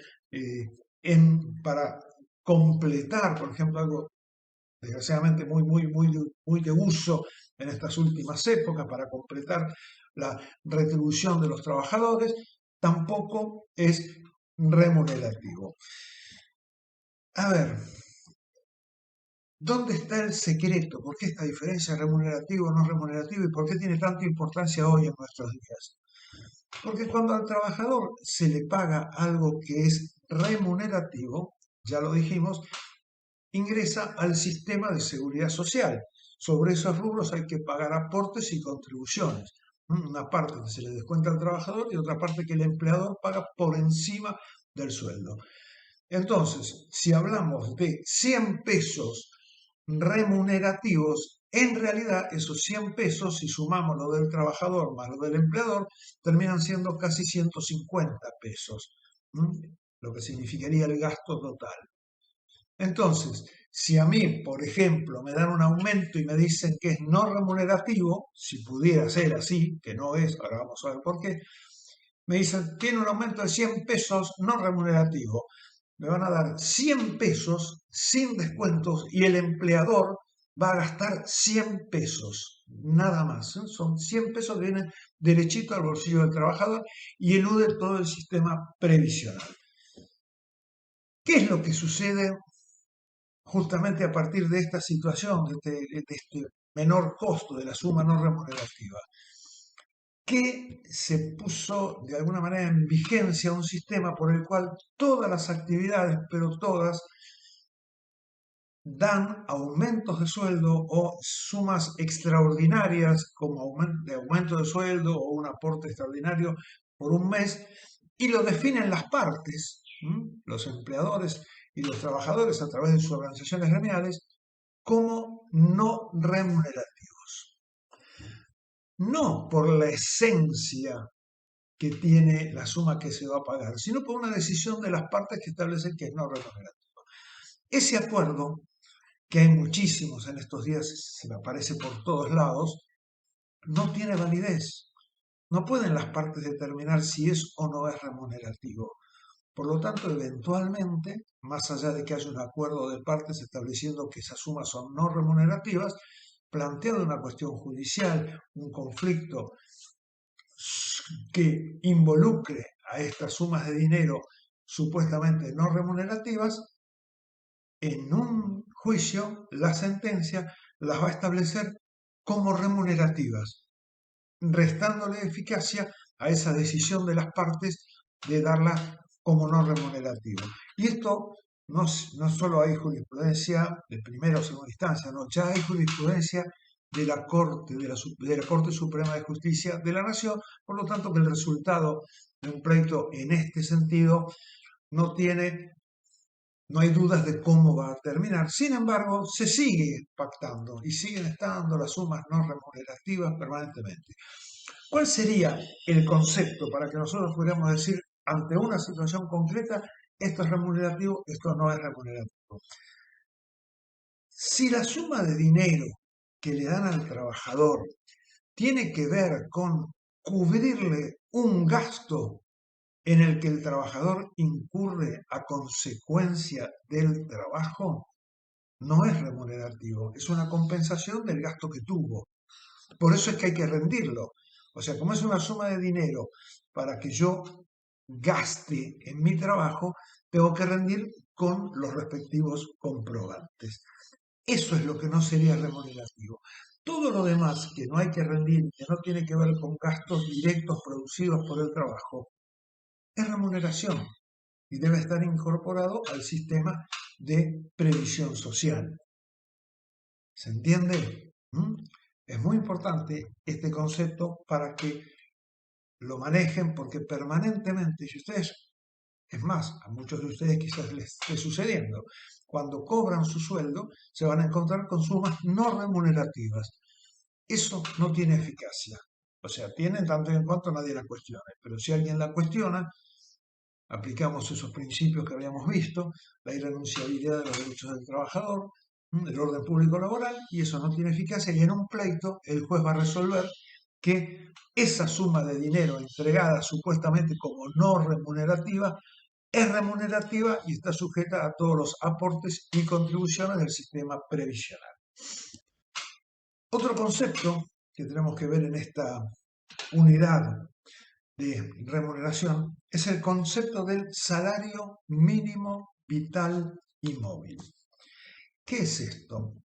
para completar, por ejemplo, algo desgraciadamente muy de uso en estas últimas épocas para completar la retribución de los trabajadores, tampoco es remunerativo. A ver, ¿dónde está el secreto? ¿Por qué esta diferencia remunerativo o no remunerativo y por qué tiene tanta importancia hoy en nuestros días? Porque cuando al trabajador se le paga algo que es remunerativo, ya lo dijimos, ingresa al sistema de seguridad social. Sobre esos rubros hay que pagar aportes y contribuciones. Una parte que se le descuenta al trabajador y otra parte que el empleador paga por encima del sueldo. Entonces, si hablamos de 100 pesos remunerativos, en realidad esos 100 pesos, si sumamos lo del trabajador más lo del empleador, terminan siendo casi 150 pesos, lo que significaría el gasto total. Entonces, si a mí, por ejemplo, me dan un aumento y me dicen que es no remunerativo, si pudiera ser así, que no es, ahora vamos a ver por qué, me dicen, tiene un aumento de 100 pesos no remunerativo. Me van a dar 100 pesos sin descuentos y el empleador va a gastar 100 pesos, nada más. Son 100 pesos que vienen derechito al bolsillo del trabajador y elude todo el sistema previsional. ¿Qué es lo que sucede justamente a partir de esta situación, de este menor costo de la suma no remunerativa? Que se puso de alguna manera en vigencia un sistema por el cual todas las actividades, pero todas, dan aumentos de sueldo o sumas extraordinarias como de aumento de sueldo o un aporte extraordinario por un mes y lo definen las partes, los empleadores y los trabajadores a través de sus organizaciones gremiales, como no remunerativos. No por la esencia que tiene la suma que se va a pagar, sino por una decisión de las partes que establecen que es no remunerativo. Ese acuerdo, que hay muchísimos en estos días, se me aparece por todos lados, no tiene validez. No pueden las partes determinar si es o no es remunerativo. Por lo tanto, eventualmente, más allá de que haya un acuerdo de partes estableciendo que esas sumas son no remunerativas, planteando una cuestión judicial, un conflicto que involucre a estas sumas de dinero supuestamente no remunerativas, en un juicio la sentencia las va a establecer como remunerativas, restándole eficacia a esa decisión de las partes de darla como no remunerativa. Y esto no solo hay jurisprudencia de primera o segunda instancia, no, ya hay jurisprudencia de la Corte, de la Corte Suprema de Justicia de la Nación, por lo tanto que el resultado de un pleito en este sentido no hay dudas de cómo va a terminar. Sin embargo, se sigue pactando y siguen estando las sumas no remunerativas permanentemente. ¿Cuál sería el concepto para que nosotros pudiéramos decir ante una situación concreta, esto es remunerativo, esto no es remunerativo? Si la suma de dinero que le dan al trabajador tiene que ver con cubrirle un gasto en el que el trabajador incurre a consecuencia del trabajo, no es remunerativo, es una compensación del gasto que tuvo. Por eso es que hay que rendirlo. O sea, como es una suma de dinero para que yo gaste en mi trabajo, tengo que rendir con los respectivos comprobantes. Eso es lo que no sería remunerativo. Todo lo demás que no hay que rendir, que no tiene que ver con gastos directos producidos por el trabajo, es remuneración y debe estar incorporado al sistema de previsión social. ¿Se entiende? Es muy importante este concepto para que lo manejen porque permanentemente, si ustedes, es más, a muchos de ustedes quizás les esté sucediendo, cuando cobran su sueldo se van a encontrar con sumas no remunerativas. Eso no tiene eficacia. O sea, tienen tanto en cuanto nadie la cuestione, pero si alguien la cuestiona, aplicamos esos principios que habíamos visto, la irrenunciabilidad de los derechos del trabajador, el orden público laboral, y eso no tiene eficacia, y en un pleito el juez va a resolver que esa suma de dinero entregada supuestamente como no remunerativa es remunerativa y está sujeta a todos los aportes y contribuciones del sistema previsional. Otro concepto que tenemos que ver en esta unidad de remuneración es el concepto del salario mínimo vital y móvil. ¿Qué es esto?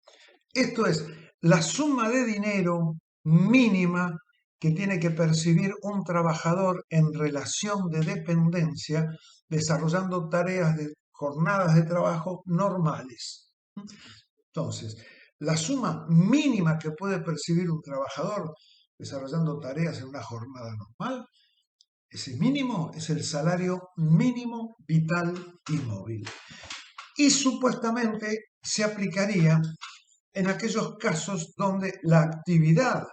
Esto es la suma de dinero mínima que tiene que percibir un trabajador en relación de dependencia desarrollando tareas de jornadas de trabajo normales. Entonces, la suma mínima que puede percibir un trabajador desarrollando tareas en una jornada normal, ese mínimo es el salario mínimo vital y móvil. Y supuestamente se aplicaría en aquellos casos donde la actividad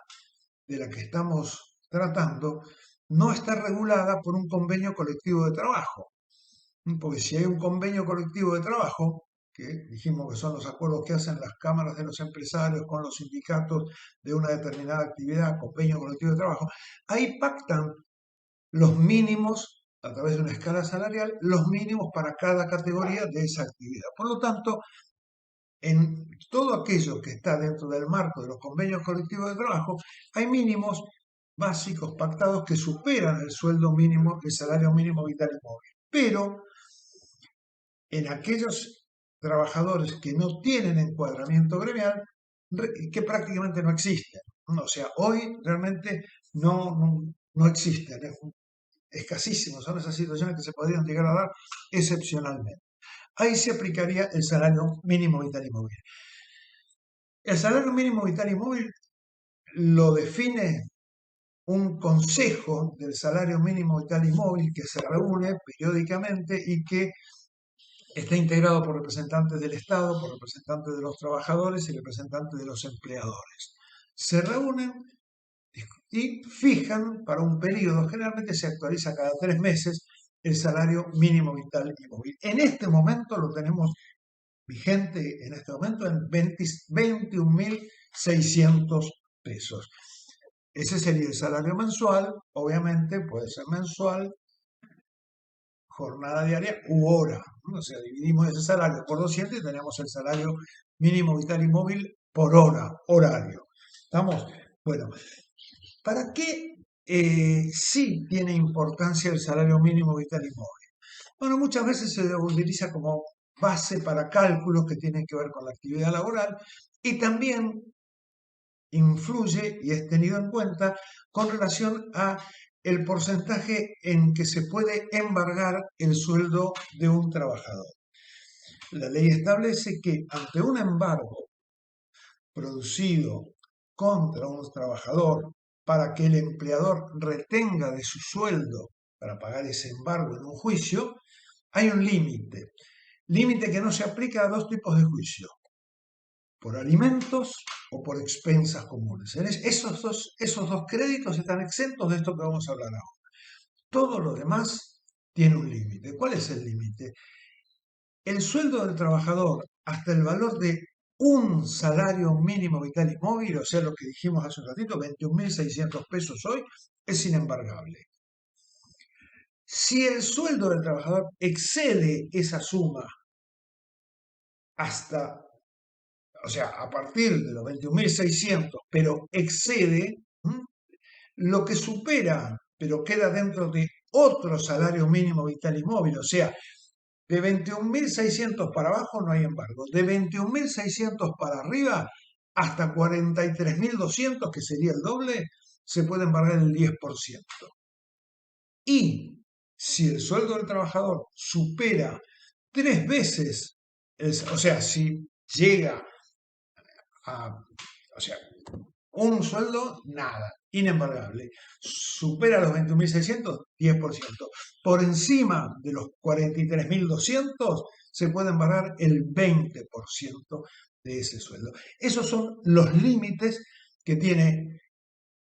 de la que estamos tratando no está regulada por un convenio colectivo de trabajo. Porque si hay un convenio colectivo de trabajo, que dijimos que son los acuerdos que hacen las cámaras de los empresarios con los sindicatos de una determinada actividad, convenio colectivo de trabajo, ahí pactan los mínimos, a través de una escala salarial, los mínimos para cada categoría de esa actividad. Por lo tanto, en todo aquello que está dentro del marco de los convenios colectivos de trabajo, hay mínimos básicos pactados que superan el sueldo mínimo, el salario mínimo vital y móvil. Pero en aquellos trabajadores que no tienen encuadramiento gremial, que prácticamente no existen. O sea, hoy realmente no existen, es escasísimo, son esas situaciones que se podrían llegar a dar excepcionalmente. Ahí se aplicaría el salario mínimo vital y móvil. El salario mínimo vital y móvil lo define un consejo del salario mínimo vital y móvil que se reúne periódicamente y que está integrado por representantes del Estado, por representantes de los trabajadores y representantes de los empleadores. Se reúnen y fijan para un periodo, generalmente se actualiza cada 3 meses, el salario mínimo vital y móvil. En este momento lo tenemos vigente, en este momento en 21.600 pesos. Ese sería el salario mensual, obviamente puede ser mensual, jornada diaria u hora. O sea, dividimos ese salario por 200 y tenemos el salario mínimo vital y móvil por hora, horario. ¿Estamos? Bueno, ¿para qué sí tiene importancia el salario mínimo vital y móvil. Bueno, muchas veces se utiliza como base para cálculos que tienen que ver con la actividad laboral y también influye y es tenido en cuenta con relación a el porcentaje en que se puede embargar el sueldo de un trabajador. La ley establece que ante un embargo producido contra un trabajador para que el empleador retenga de su sueldo para pagar ese embargo en un juicio, hay un límite que no se aplica a dos tipos de juicio, por alimentos o por expensas comunes. Esos dos créditos están exentos de esto que vamos a hablar ahora. Todo lo demás tiene un límite. ¿Cuál es el límite? El sueldo del trabajador hasta el valor de un salario mínimo vital y móvil, o sea, lo que dijimos hace un ratito, 21.600 pesos hoy, es inembargable. Si el sueldo del trabajador excede esa suma hasta, o sea, a partir de los 21.600, pero excede, lo que supera, pero queda dentro de otro salario mínimo vital y móvil, o sea, de 21.600 para abajo no hay embargo. De 21.600 para arriba, hasta 43.200, que sería el doble, se puede embargar el 10%. Y si el sueldo del trabajador supera 3 veces, o sea, si llega a, o sea, un sueldo, nada, inembargable. Supera los 21.600, 10%. Por encima de los 43.200 se puede embargar el 20% de ese sueldo. Esos son los límites que tiene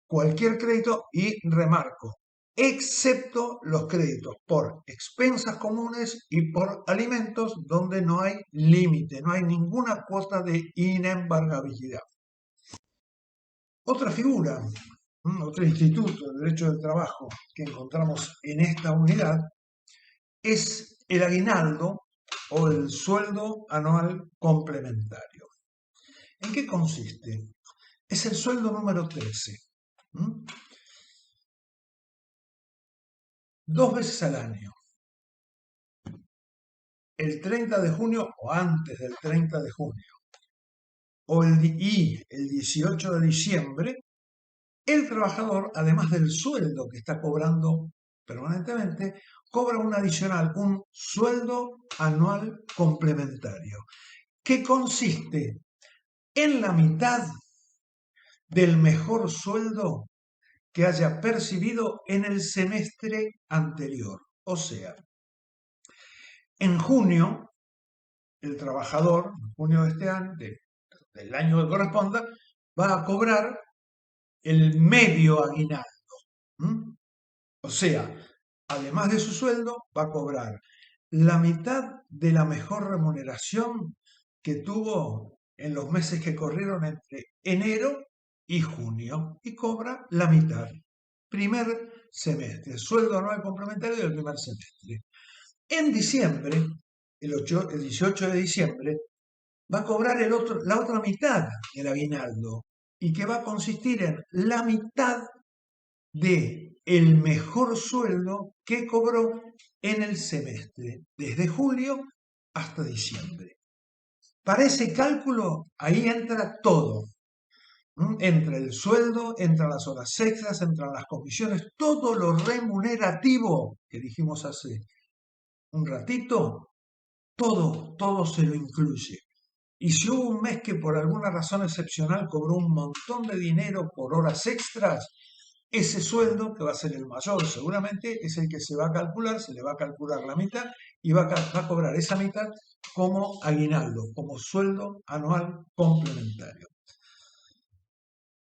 cualquier crédito y remarco, excepto los créditos por expensas comunes y por alimentos donde no hay límite, no hay ninguna cuota de inembargabilidad. Otra figura, otro instituto de derecho del trabajo que encontramos en esta unidad es el aguinaldo o el sueldo anual complementario. ¿En qué consiste? Es el sueldo número 13. 2 veces al año, el 30 de junio o antes del 30 de junio, y el 18 de diciembre, el trabajador, además del sueldo que está cobrando permanentemente, cobra un adicional, un sueldo anual complementario, que consiste en la mitad del mejor sueldo que haya percibido en el semestre anterior. O sea, en junio, el trabajador, en junio de este año, del año que corresponda, va a cobrar el medio aguinaldo. O sea, además de su sueldo, va a cobrar la mitad de la mejor remuneración que tuvo en los meses que corrieron entre enero y junio, y cobra la mitad. Primer semestre, sueldo anual complementario del primer semestre. En diciembre, el 18 de diciembre, va a cobrar la otra mitad del aguinaldo, y que va a consistir en la mitad de el mejor sueldo que cobró en el semestre, desde julio hasta diciembre. Para ese cálculo, ahí entra todo. Entra el sueldo, entran las horas extras, entran las comisiones, todo lo remunerativo que dijimos hace un ratito, todo se lo incluye. Y si hubo un mes que por alguna razón excepcional cobró un montón de dinero por horas extras, ese sueldo, que va a ser el mayor seguramente, es el que se va a calcular, se le va a calcular la mitad y va a cobrar esa mitad como aguinaldo, como sueldo anual complementario.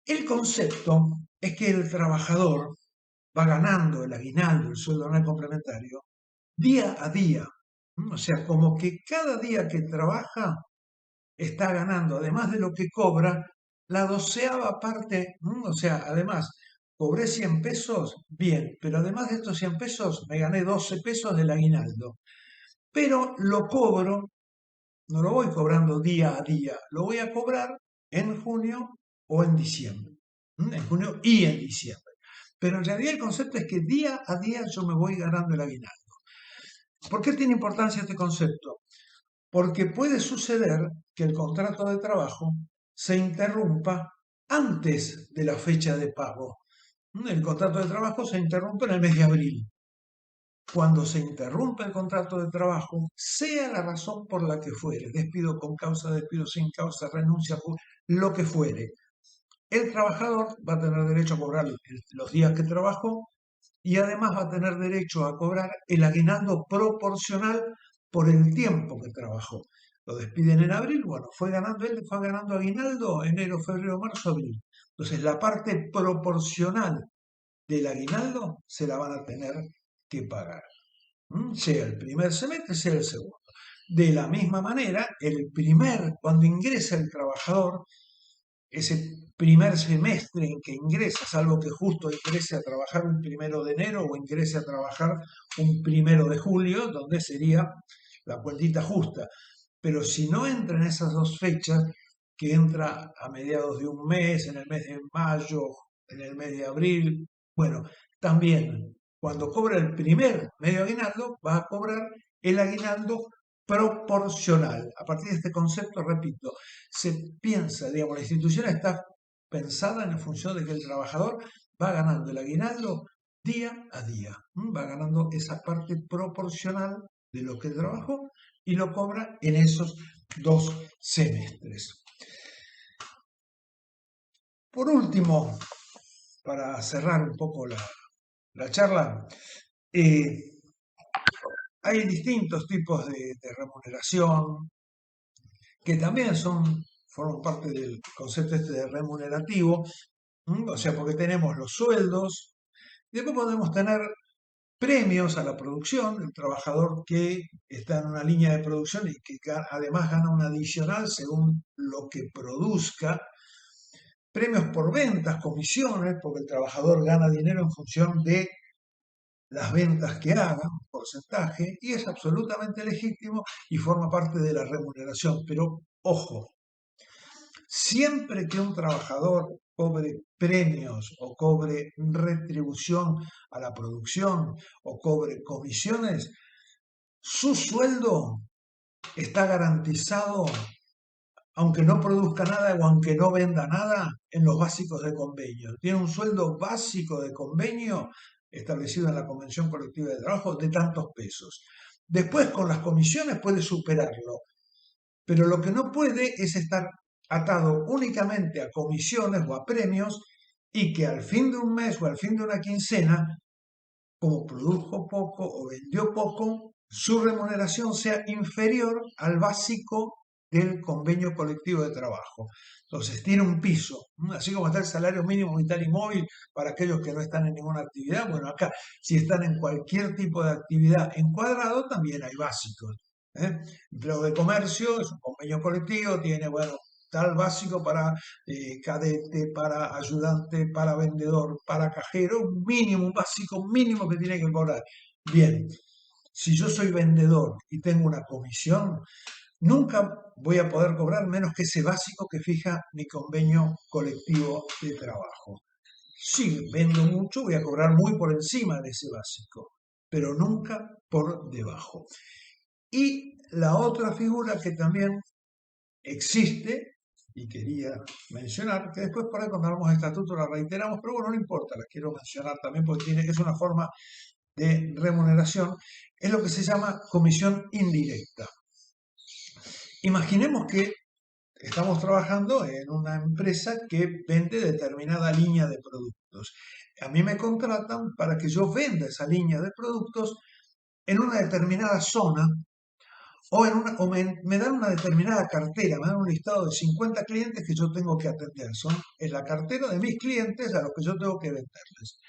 El concepto es que el trabajador va ganando el aguinaldo, el sueldo anual complementario, día a día. O sea, como que cada día que trabaja está ganando, además de lo que cobra, la 12ª parte. O sea, además, cobré 100 pesos, bien, pero además de estos 100 pesos, me gané 12 pesos del aguinaldo. Pero lo cobro, no lo voy cobrando día a día, lo voy a cobrar en junio o en diciembre. En junio y en diciembre. pero en realidad el concepto es que día a día yo me voy ganando el aguinaldo. ¿Por qué tiene importancia este concepto? Porque puede suceder que el contrato de trabajo se interrumpa antes de la fecha de pago. El contrato de trabajo se interrumpe en el mes de abril. Cuando se interrumpe el contrato de trabajo, sea la razón por la que fuere, despido con causa, despido sin causa, renuncia, lo que fuere, el trabajador va a tener derecho a cobrar los días que trabajó y además va a tener derecho a cobrar el aguinaldo proporcional por el tiempo que trabajó. Lo despiden en abril, bueno, él fue ganando aguinaldo enero, febrero, marzo, abril. Entonces la parte proporcional del aguinaldo se la van a tener que pagar, sea el primer semestre, sea el segundo. De la misma manera, cuando ingresa el trabajador, ese primer semestre en que ingresa, salvo que justo ingrese a trabajar un 1 de enero o ingrese a trabajar un 1 de julio, donde sería la cuentita justa. Pero si no entra en esas dos fechas, que entra a mediados de un mes, en el mes de mayo, en el mes de abril, bueno, también cuando cobra el primer medio aguinaldo, va a cobrar el aguinaldo proporcional. A partir de este concepto, repito, se piensa, digamos, la institución está pensada en función de que el trabajador va ganando el aguinaldo día a día, va ganando esa parte proporcional de lo que trabajó y lo cobra en esos 2 semestres. Por último, para cerrar un poco la charla, hay distintos tipos de remuneración que también forman parte del concepto este de remunerativo, o sea, porque tenemos los sueldos, y después podemos tener premios a la producción, el trabajador que está en una línea de producción y que además gana un adicional según lo que produzca, premios por ventas, comisiones, porque el trabajador gana dinero en función de las ventas que haga, un porcentaje, y es absolutamente legítimo y forma parte de la remuneración. Pero ojo, siempre que un trabajador cobre premios o cobre retribución a la producción o cobre comisiones, su sueldo está garantizado aunque no produzca nada o aunque no venda nada en los básicos de convenio. Tiene un sueldo básico de convenio establecido en la Convención Colectiva de Trabajo de tantos pesos. Después con las comisiones puede superarlo, pero lo que no puede es estar atado únicamente a comisiones o a premios y que al fin de un mes o al fin de una quincena, como produjo poco o vendió poco, su remuneración sea inferior al básico del convenio colectivo de trabajo. Entonces tiene un piso, así como está el salario mínimo vital y móvil para aquellos que no están en ninguna actividad. Bueno, acá si están en cualquier tipo de actividad encuadrado, también hay básicos. Empleo de comercio es un convenio colectivo, tiene, bueno, tal básico para cadete, para ayudante, para vendedor, para cajero, un mínimo, un básico mínimo que tiene que cobrar. Bien, si yo soy vendedor y tengo una comisión, nunca voy a poder cobrar menos que ese básico que fija mi convenio colectivo de trabajo. Si vendo mucho, voy a cobrar muy por encima de ese básico, pero nunca por debajo. Y la otra figura que también existe, y quería mencionar, que después por ahí cuando hablamos de estatuto la reiteramos, pero bueno, no importa, la quiero mencionar también porque es una forma de remuneración, es lo que se llama comisión indirecta. Imaginemos que estamos trabajando en una empresa que vende determinada línea de productos. A mí me contratan para que yo venda esa línea de productos en una determinada zona o me dan una determinada cartera, me dan un listado de 50 clientes que yo tengo que atender. Es la cartera de mis clientes a los que yo tengo que venderles.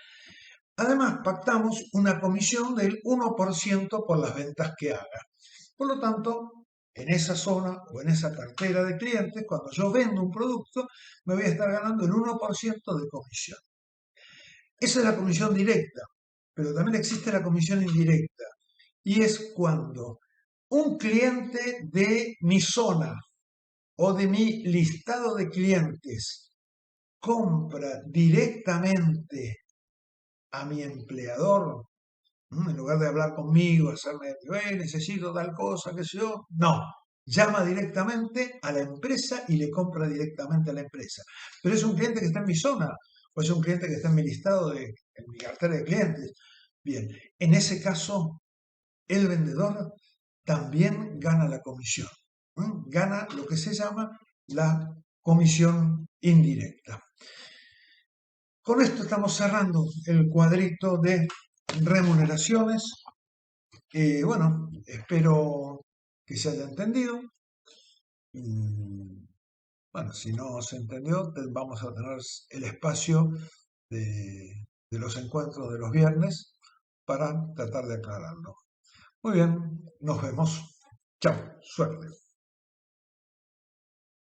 Además, pactamos una comisión del 1% por las ventas que haga. Por lo tanto, en esa zona o en esa cartera de clientes, cuando yo vendo un producto, me voy a estar ganando el 1% de comisión. Esa es la comisión directa, pero también existe la comisión indirecta. Y es cuando un cliente de mi zona o de mi listado de clientes compra directamente a mi empleador, en lugar de hablar conmigo, hacerme, necesito tal cosa, qué sé yo, no. Llama directamente a la empresa y le compra directamente a la empresa. Pero es un cliente que está en mi zona, o es un cliente que está en mi listado en mi cartera de clientes. Bien, en ese caso, el vendedor también gana la comisión. Gana lo que se llama la comisión indirecta. Con esto estamos cerrando el cuadrito de remuneraciones. Bueno, espero que se haya entendido. Bueno, si no se entendió, vamos a tener el espacio de los encuentros de los viernes para tratar de aclararlo. Muy bien, nos vemos. Chao, suerte.